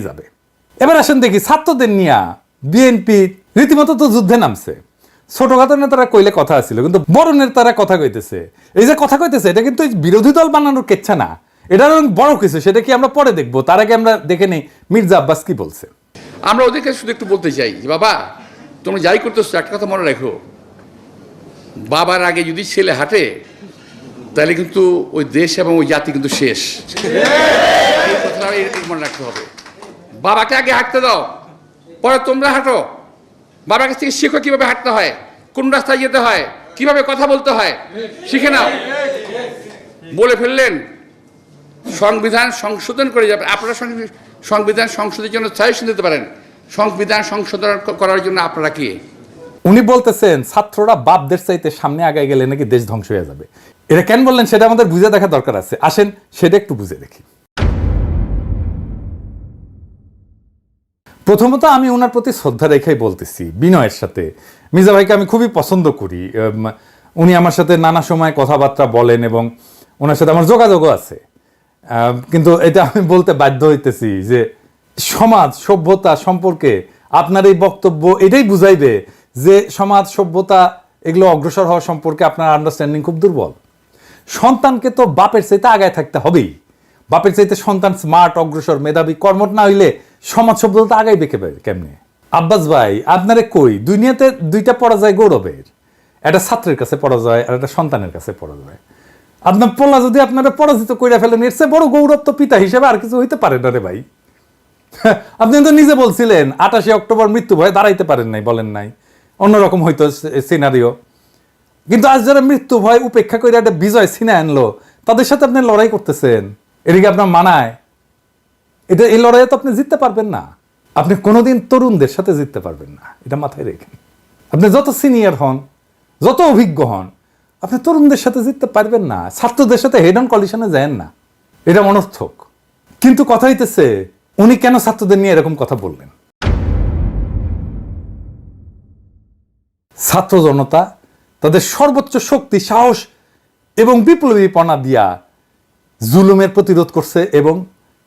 যাবে। এবার আসেন দেখি ছাত্রদের নিয়ে বিএনপি রীতিমতো তো যুদ্ধে নামছে। ছোটখাটো নেতারা কইলে কথা আছিল, কিন্তু বড় নেতারা কথা কইতেছে। এই যে কথা কইতেছে এটা কিন্তু বিরোধী দল বানানোর কেচ্ছা না, এটা বড় কিছু। সেটা কি আমরা পরে দেখবো, তার আগে আমরা দেখে নেই মির্জা আব্বাস কি বলছে। আমরা ওদেরকে শুধু একটু বলতে চাই যে বাবা তোমরা যাই করতেছো একটা কথা মনে রাখো, বাবার আগে যদি ছেলে হাঁটে তাহলে কিন্তু ওই দেশ এবং ওই জাতি কিন্তু শেষ। এই কথাটা মনে রাখতে হবে। বাবাকে আগে হাঁটতে দাও, পরে তোমরা হাঁটো। বাবার কাছ থেকে শেখো কিভাবে হাঁটতে হয়, কোন রাস্তায় যেতে হয়, কিভাবে কথা বলতে হয় শিখে নাও। বলে ফেললেন সংবিধান সংশোধন করে যাবে। আপনারা সংবিধান সংশোধনের জন্য সাজেশন দিতে পারেন, সংবিধান সংশোধন করার জন্য আপনারা কি? উনি বলতেছেন ছাত্ররা বাপদের চাইতে সামনে আগায় গেলে নাকি দেশ ধ্বংস হয়ে যাবে। এটা কেন বললেন সেটা আমাদের বুঝে দেখা দরকার আছে। আসেন সেটা একটু বুঝে দেখি। প্রথমত আমি ওনার প্রতি শ্রদ্ধা রেখেই বলতেছি বিনয়ের সাথে। মির্জা ভাইকে আমি খুবই পছন্দ করি। উনি আমার সাথে নানা সময় কথাবার্তা বলেন এবং ওনার সাথে আমার যোগাযোগও আছে। কিন্তু এটা আমি বলতে বাধ্য হইতেছি যে সমাজ সভ্যতা সম্পর্কে আপনার এই বক্তব্য এটাই বুঝাইবে যে সমাজ সভ্যতা এগুলো অগ্রসর হওয়া সম্পর্কে আপনার আন্ডারস্ট্যান্ডিং খুব দুর্বল। সন্তানকে তো বাপের চাইতে আগায় থাকতে হবেই। বাপের চাইতে সন্তান স্মার্ট, অগ্রসর, মেধাবী, কর্মঠ না হইলে সমাজ সভ্যতা আগাইবে কেমনে? আব্বাস ভাই আপনারে কই, দুনিয়াতে দুইটা পরাজয় গৌরবের, একটা ছাত্রের কাছে পরাজয় আর একটা সন্তানের কাছে পরাজয়। আপনার পোলা যদি আপনারা পরাজিত করে ফেলেন এর চেয়ে বড় গৌরব তো পিতা হিসেবে আর কিছু হইতে পারে না রে ভাই। আপনি তো নিজে বলছিলেন 28 অক্টোবর মৃত্যু ভয়ে দাঁড়াইতে পারেন নাই, বলেন নাই অন্যরকম হইতো সিনারিও। কিন্তু আজ যারা মৃত্যু ভয় উপেক্ষা করে একটা বিজয় ছিনে আনলো তাদের সাথে আপনি লড়াই করতেছেন, এদিকে আপনার মানায়? এটা এই লড়াইয়ে তো আপনি জিততে পারবেন না। আপনি কোনোদিন তরুণদের সাথে জিততে পারবেন না, এটা মাথায় রেখেন। আপনি যত সিনিয়র হন, যত অভিজ্ঞ হন, আপনি তরুণদের সাথে জিততে পারবেন না। ছাত্রদের সাথে হেড অন কলিশনে যান না, এটা অনর্থক। কিন্তু কথা হইতেছে উনি কেন ছাত্রদের নিয়ে এরকম কথা বললেন? ছাত্র জনতা তাদের সর্বোচ্চ শক্তি, সাহস এবং বিপ্লবীপনা দিয়া জুলুমের প্রতিরোধ করছে এবং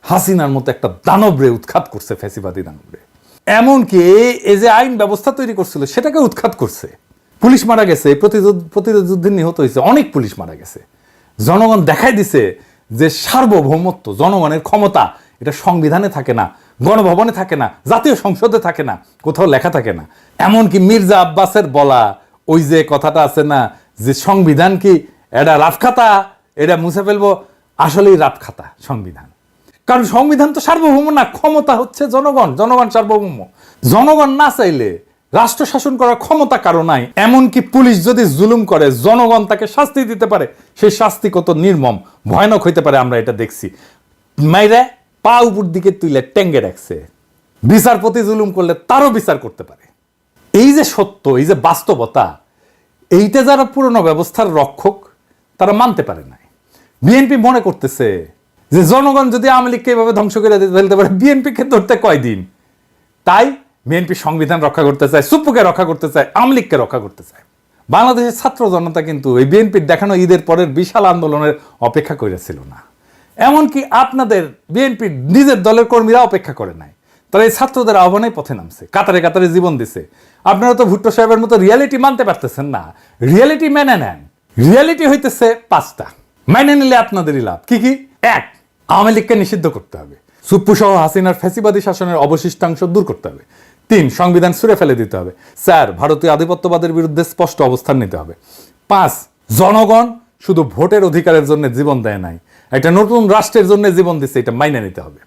হাসিনার মতো একটা দানবরে উৎখাত করছে, ফ্যাসিবাদী দানবরে। এমনকি এই যে আইন ব্যবস্থা তৈরি করছিল সেটাকে উৎখাত করছে। পুলিশ মারা গেছে, প্রতিরোধ যুদ্ধে নিহত হয়েছে, অনেক পুলিশ মারা গেছে। জনগণ দেখাই দিছে যে সার্বভৌমত্ব, জনগণের ক্ষমতা এটা সংবিধানে থাকে না, গণভবনে থাকে না, জাতীয় সংসদে থাকে না, কোথাও লেখা থাকে না। এমনকি মির্জা আব্বাসের বলা ওই যে কথাটা আছে না যে সংবিধান কি এটা রাফখাতা, এটা মুছে ফেলবো, আসলেই রাফখাতা সংবিধান। কারণ সংবিধান তো সার্বভৌম না, ক্ষমতা হচ্ছে জনগণ, জনগণ সার্বভৌম। জনগণ না চাইলে রাষ্ট্র শাসন করার ক্ষমতা কারো নাই। এমনকি পুলিশ যদি জুলুম করে জনগণ তাকে শাস্তি দিতে পারে, সেই শাস্তি কত নির্মম ভয়ানক হইতে পারে আমরা এটা দেখছি। মাইরে পা উপর দিকে তুলে টেঙ্গে রাখছে, বিচারপতি জুলুম করলে তারও বিচার করতে পারে। এই যে সত্য, এই যে বাস্তবতা, এইটা যারা পুরনো ব্যবস্থার রক্ষক তারা মানতে পারে নাই। বিএনপি মনে করতেছে যে জনগণ যদি আওয়ামী লীগকে এভাবে ধ্বংস করে ফেলতে পারে বিএনপিকে ধরতে কয়দিন। তাই বিএনপি সংবিধান রক্ষা করতে চায়, সুপ্পুকে রক্ষা করতে চায়, আওয়ামী লীগকে রক্ষা করতে চায়। বাংলাদেশের ছাত্র জনতা কিন্তু এই বিএনপির দেখানো ঈদের পরের বিশাল আন্দোলনের অপেক্ষা করেছিল না। এমনকি আপনাদের বিএনপির নিজের দলের কর্মীরা অপেক্ষা করে নাই। তারা এই ছাত্রদের আহ্বানে পথে নামছে, কাতারে কাতারে জীবন দিছে। আপনারা তো ভুট্টো সাহেবের মতো রিয়ালিটি মানতে পারতেছেন না। রিয়ালিটি মেনে নেন। রিয়ালিটি হইতেছে 5টা, মেনে নিলে আপনাদেরই লাভ। কি কি? 1, আওয়ামী লীগকে নিষিদ্ধ করতে হবে। সুপ্পু সহ হাসিনার ফ্যাসিবাদী শাসনের অবশিষ্টাংশ দূর করতে হবে। 3, সংবিধান ছুঁড়ে ফেলে দিতে হবে। 4, ভারতীয় আধিপত্যবাদের বিরুদ্ধে স্পষ্ট অবস্থান নিতে হবে। 5, জনগণ শুধু ভোটের অধিকারের জন্য জীবন দেয় নাই, একটা নতুন রাষ্ট্রের জন্য জীবন দিচ্ছে, এটা মাইনে নিতে হবে।